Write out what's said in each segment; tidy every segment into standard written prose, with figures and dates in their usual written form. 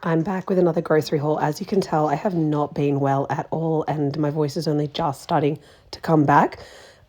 I'm back with another grocery haul. As you can tell, I have not been well at all, and my voice is only just starting to come back.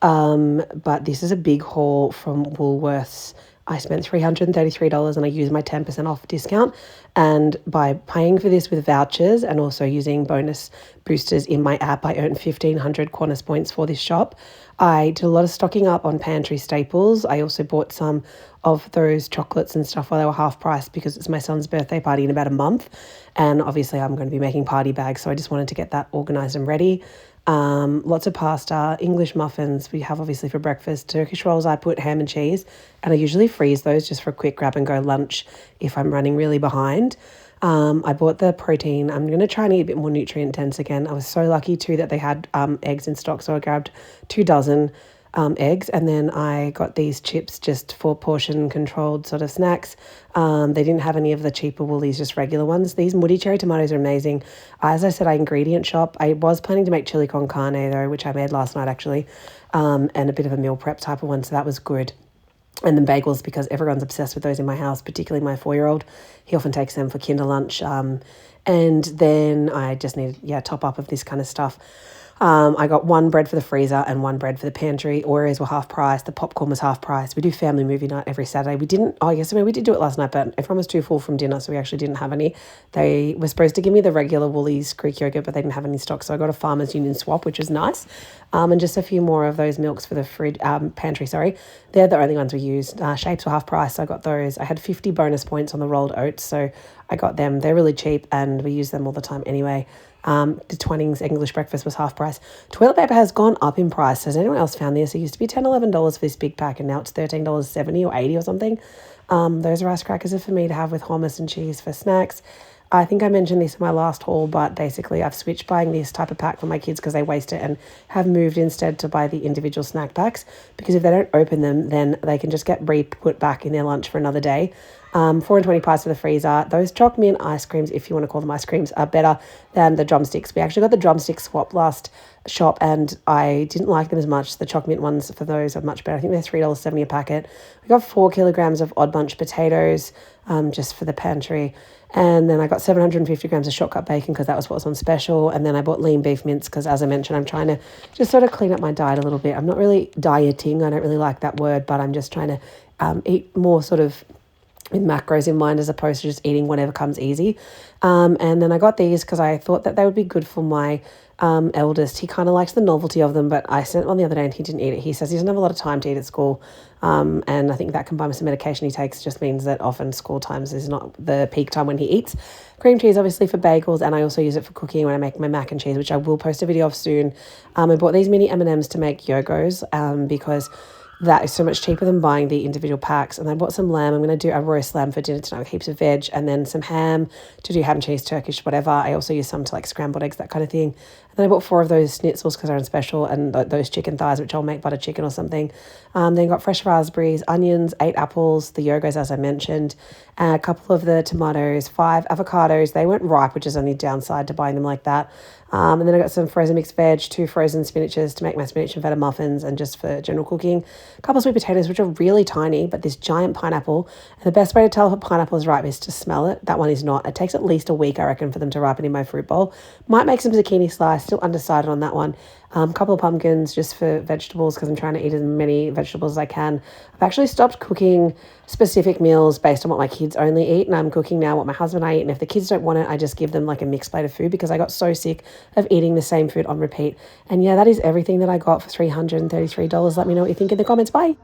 But this is a big haul from Woolworths. I spent $333 and I used my 10% off discount. And by paying for this with vouchers and also using bonus boosters in my app, I earned 1,500 Qantas points for this shop. I did a lot of stocking up on pantry staples. I also bought some of those chocolates and stuff while they were half price because it's my son's birthday party in about a month. And obviously, I'm going to be making party bags. So I just wanted to get that organized and ready. Lots of pasta, English muffins we have obviously for breakfast, Turkish rolls. I put ham and cheese, and I usually freeze those just for a quick grab and go lunch if I'm running really behind. I bought the protein. I'm going to try and eat a bit more nutrient dense again. I was so lucky too that they had eggs in stock, so I grabbed 2 dozen eggs, and then I got these chips just for portion controlled sort of snacks. They didn't have any of the cheaper Woolies, just regular ones. These Moody cherry tomatoes are amazing. As I said, I ingredient shop. I was planning to make chili con carne though, which I made last night actually, and a bit of a meal prep type of one, so that was good. And then bagels, because everyone's obsessed with those in my house, particularly my 4-year-old. He often takes them for kinder lunch. And then I just needed, top up of this kind of stuff. I got one bread for the freezer and one bread for the pantry. Oreos were half price. The popcorn was half price. We do family movie night every Saturday. We didn't, we did do it last night, but everyone was too full from dinner, so we actually didn't have any. They were supposed to give me the regular Woolies Greek yogurt, but they didn't have any stock, so I got a Farmers Union swap, which was nice. And just a few more of those milks for the pantry, sorry. They're the only ones we used. Shapes were half price, so I got those. I had 50 bonus points on the rolled oats, so I got them. They're really cheap, and we use them all the time anyway. The Twinings English breakfast was half price. Toilet paper has gone up in price. Has anyone else found this? It used to be $10, $11 for this big pack, and now it's $13.70 or $80 or something. Those rice crackers are for me to have with hummus and cheese for snacks. I think I mentioned this in my last haul, but basically I've switched buying this type of pack for my kids because they waste it, and have moved instead to buy the individual snack packs, because if they don't open them, then they can just get put back in their lunch for another day. 4 and 20 pies for the freezer. Those choc mint ice creams, if you want to call them ice creams, are better than the drumsticks. We actually got the drumstick swap last shop, and I didn't like them as much. The choc mint ones for those are much better. I think they're $3.70 a packet. We got 4 kilograms of Odd Bunch potatoes, just for the pantry. And then I got 750 grams of shortcut bacon because that was what was on special. And then I bought lean beef mince because, as I mentioned, I'm trying to just sort of clean up my diet a little bit. I'm not really dieting. I don't really like that word, but I'm just trying to eat more sort of with macros in mind as opposed to just eating whatever comes easy. And then I got these because I thought that they would be good for my eldest. He kind of likes the novelty of them, but I sent one the other day and he didn't eat it. He says he doesn't have a lot of time to eat at school. And I think that combined with some medication he takes just means that often school times is not the peak time when he eats. Cream cheese, obviously, for bagels, and I also use it for cooking when I make my mac and cheese, which I will post a video of soon. I bought these mini M&Ms to make yogos because that is so much cheaper than buying the individual packs. And I bought some lamb. I'm going to do a roast lamb for dinner tonight with heaps of veg, and then some ham to do ham, cheese, Turkish, whatever. I also use some to like scrambled eggs, that kind of thing. And then I bought 4 of those schnitzels because they're on special, and those chicken thighs, which I'll make butter chicken or something. Then got fresh raspberries, onions, 8 apples, the yogos, as I mentioned, a couple of the tomatoes, 5 avocados. They weren't ripe, which is only downside to buying them like that. And then I got some frozen mixed veg, 2 frozen spinaches to make my spinach and feta muffins and just for general cooking. A couple of sweet potatoes, which are really tiny, but this giant pineapple. And the best way to tell if a pineapple is ripe is to smell it. That one is not. It takes at least a week, I reckon, for them to ripen in my fruit bowl. Might make some zucchini slice, still undecided on that one. A couple of pumpkins just for vegetables because I'm trying to eat as many vegetables as I can. I've actually stopped cooking specific meals based on what my kids only eat, and I'm cooking now what my husband and I eat, and if the kids don't want it, I just give them like a mixed plate of food because I got so sick of eating the same food on repeat. And yeah, that is everything that I got for $333. Let me know what you think in the comments. Bye.